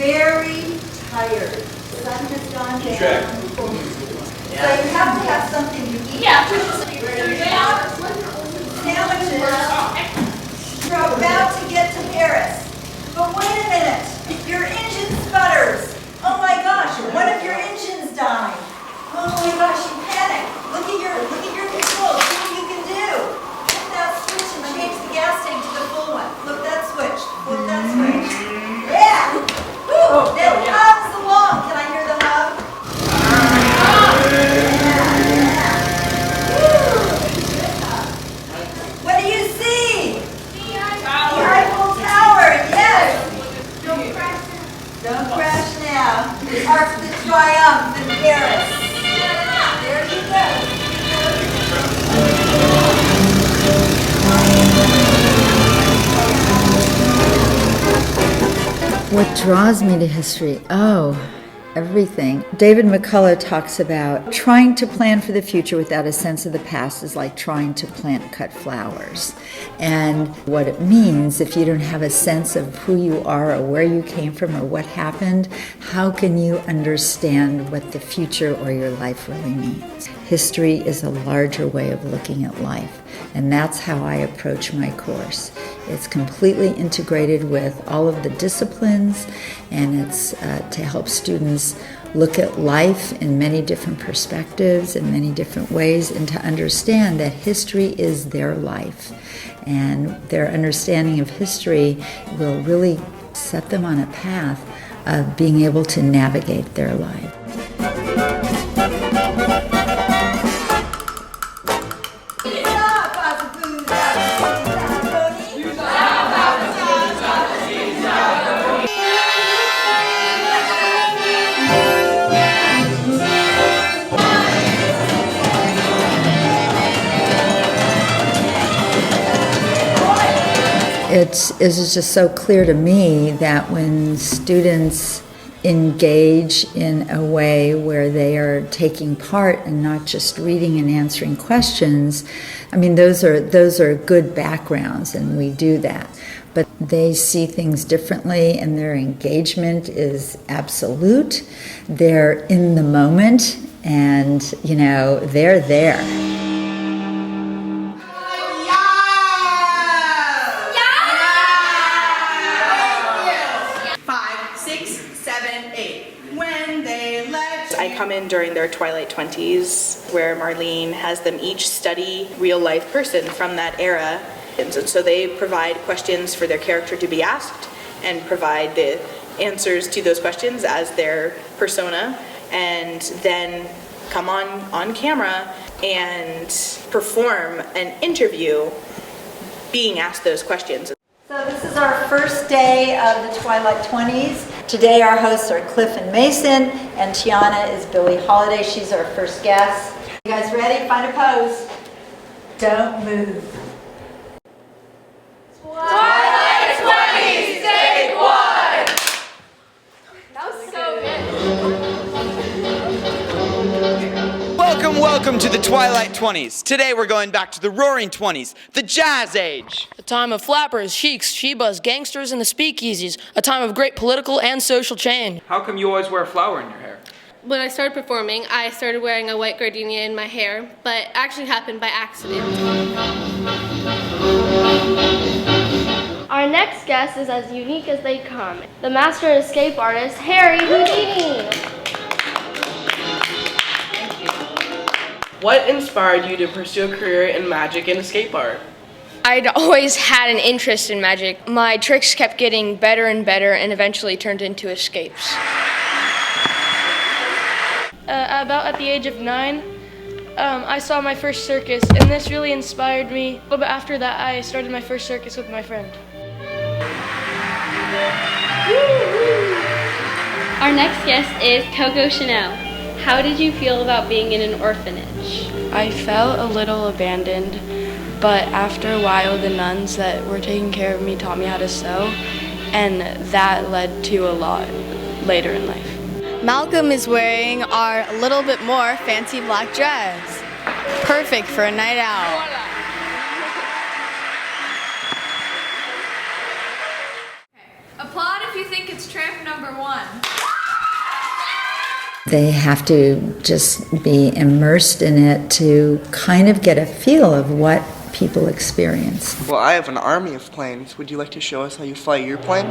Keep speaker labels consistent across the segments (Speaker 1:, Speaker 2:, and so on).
Speaker 1: very tired. The sun has gone down. So you have to have something to eat.
Speaker 2: Yeah.
Speaker 1: Sandwiches. You're about to get to Paris. But wait a minute. Your engine sputters. Oh my gosh, one of your engines died. Oh my gosh, you panic. Look at your controls. See what you can do. Flip that switch and change the gas tank to the full one. Flip that switch. Flip that switch. Yeah. Woo. Now hubs along. Can I hear the hub? Yeah. Woo. Good hub. What do you see? The Eiffel Tower. Yes. Don't crash now. Arc de Triomphe in Paris. There you go.
Speaker 3: What draws me to history? Oh, everything. David McCullough talks about trying to plan for the future without a sense of the past is like trying to plant cut flowers. And what it means, if you don't have a sense of who you are or where you came from or what happened, how can you understand what the future or your life really means? History is a larger way of looking at life, and that's how I approach my course. It's completely integrated with all of the disciplines, and it's to help students look at life in many different perspectives, in many different ways, and to understand that history is their life. And their understanding of history will really set them on a path of being able to navigate their life. It is just so clear to me that when students engage in a way where they are taking part and not just reading and answering questions, I mean, those are good backgrounds, and we do that. But they see things differently, and their engagement is absolute. They're in the moment, and, they're there.
Speaker 4: 8. When they let I come in during their twilight 20s, where Marlene has them each study real life person from that era. And so they provide questions for their character to be asked and provide the answers to those questions as their persona, and then come on camera and perform an interview being asked those questions.
Speaker 1: So this is our first day of the Twilight 20s. Today our hosts are Cliff and Mason, and Tiana is Billie Holiday. She's our first guest. You guys ready? Find a pose. Don't move.
Speaker 2: Twilight 20s, take one! That was so good.
Speaker 5: Welcome to the Twilight 20s. Today we're going back to the Roaring 20s, the Jazz Age.
Speaker 6: A time of flappers, sheiks, shebas, gangsters, and the speakeasies. A time of great political and social change.
Speaker 7: How come you always wear a flower in your hair?
Speaker 8: When I started performing, I started wearing a white gardenia in my hair, but it actually happened by accident.
Speaker 9: Our next guest is as unique as they come. The master escape artist, Harry Houdini.
Speaker 10: What inspired you to pursue a career in magic and escape art?
Speaker 6: I'd always had an interest in magic. My tricks kept getting better and better and eventually turned into escapes.
Speaker 9: About at the age of 9, I saw my first circus, and this really inspired me. But after that, I started my first circus with my friend.
Speaker 11: Our next guest is Coco Chanel. How did you feel about being in an orphanage?
Speaker 12: I felt a little abandoned, but after a while the nuns that were taking care of me taught me how to sew, and that led to a lot later in life.
Speaker 13: Malcolm is wearing our little bit more fancy black dress. Perfect for a night out.
Speaker 2: Applaud if you think it's tramp number 1.
Speaker 1: one.
Speaker 3: They have to just be immersed in it to kind of get a feel of what people experience.
Speaker 14: Well, I have an army of planes. Would you like to show us how you fly your plane?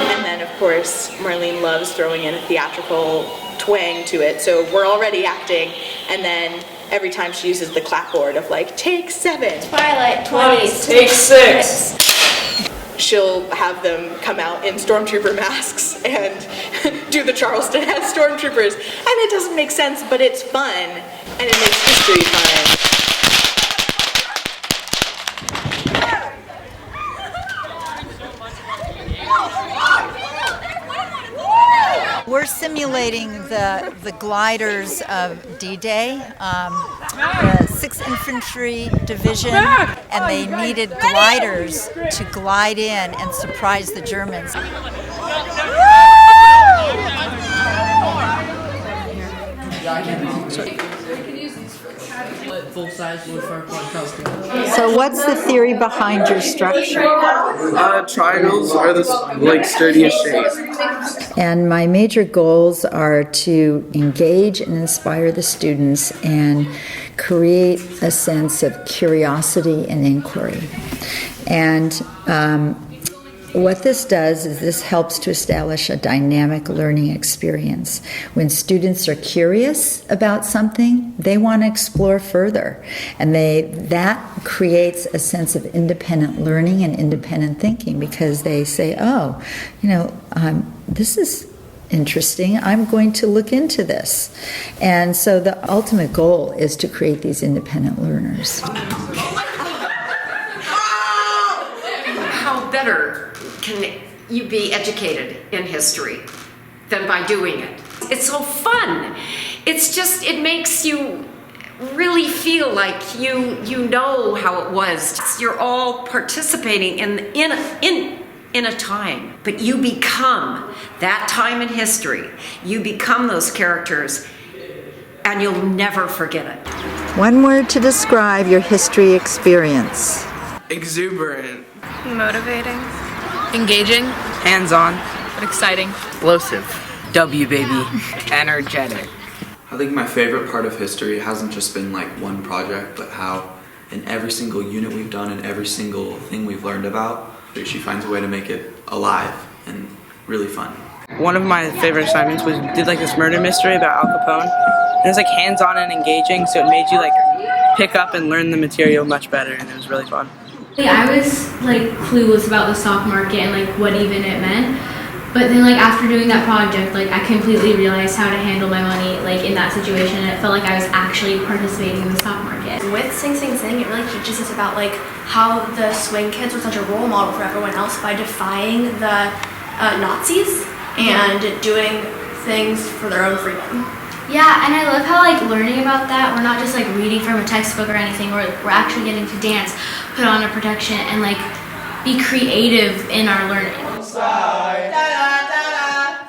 Speaker 4: And then, of course, Marlene loves throwing in a theatrical twang to it. So we're already acting, and then every time she uses the clapboard of like, take 7.
Speaker 2: Twilight 20s.
Speaker 10: Take 6.
Speaker 4: She'll have them come out in stormtrooper masks and do the Charleston as stormtroopers. And it doesn't make sense, but it's fun, and it makes history fun.
Speaker 1: We're simulating the gliders of D-Day, the 6th Infantry Division, and they needed gliders to glide in and surprise the Germans.
Speaker 3: So what's the theory behind your structure?
Speaker 10: Triangles are the sturdiest shape.
Speaker 3: And my major goals are to engage and inspire the students and create a sense of curiosity and inquiry. And what this does is this helps to establish a dynamic learning experience. When students are curious about something, they want to explore further. And that creates a sense of independent learning and independent thinking, because they say, oh, this is interesting, I'm going to look into this. And so the ultimate goal is to create these independent learners.
Speaker 15: How better can you be educated in history than by doing it? It's so fun. It makes you really feel like you know how it was. You're all participating in a time, but you become that time in history. You become those characters, and you'll never forget it.
Speaker 3: One word to describe your history experience.
Speaker 10: Exuberant.
Speaker 9: Motivating.
Speaker 10: Engaging. Hands-on.
Speaker 9: But exciting.
Speaker 10: Explosive. W, baby. Energetic.
Speaker 16: I think my favorite part of history hasn't just been like one project, but how in every single unit we've done and every single thing we've learned about, she finds a way to make it alive and really fun.
Speaker 10: One of my favorite assignments was did like this murder mystery about Al Capone. And it was like hands-on and engaging, so it made you like pick up and learn the material much better, and it was really fun.
Speaker 17: I was like clueless about the stock market and like what even it meant. But then like after doing that project, like I completely realized how to handle my money like in that situation, and it felt like I was actually participating in the stock market.
Speaker 18: With Sing Sing Sing, it really teaches us about like how the swing kids were such a role model for everyone else by defying the Nazis and doing things for their own freedom.
Speaker 17: Yeah, and I love how like learning about that, we're not just like reading from a textbook or anything, we're actually getting to dance, put on a production, and like be creative in our learning.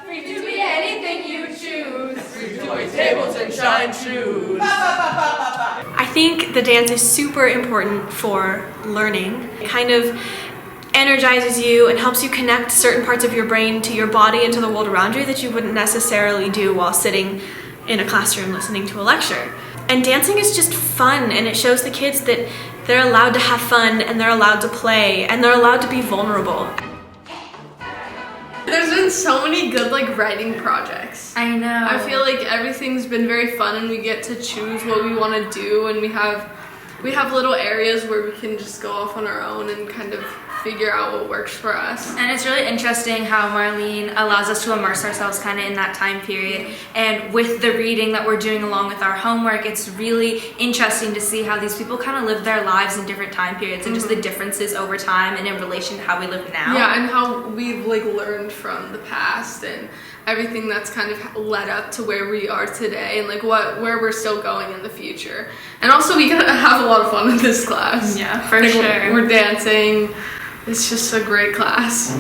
Speaker 2: Free to be anything you choose. Free to toy tables and shine shoes.
Speaker 19: I think the dance is super important for learning. It kind of energizes you and helps you connect certain parts of your brain to your body and to the world around you that you wouldn't necessarily do while sitting in a classroom listening to a lecture. And dancing is just fun, and it shows the kids that they're allowed to have fun and they're allowed to play and they're allowed to be vulnerable.
Speaker 9: There's been so many good like writing projects.
Speaker 17: I know.
Speaker 9: I feel like everything's been very fun, and we get to choose what we want to do, and we have little areas where we can just go off on our own and kind of figure out what works for us.
Speaker 17: And it's really interesting how Marlene allows us to immerse ourselves kind of in that time period. And with the reading that we're doing along with our homework, it's really interesting to see how these people kind of live their lives in different time periods and just the differences over time and in relation to how we live now.
Speaker 9: Yeah, and how we've like learned from the past and everything that's kind of led up to where we are today, and like where we're still going in the future. And also we gotta have a lot of fun in this class.
Speaker 17: Yeah, for
Speaker 9: like,
Speaker 17: sure.
Speaker 9: We're dancing. It's just a great class.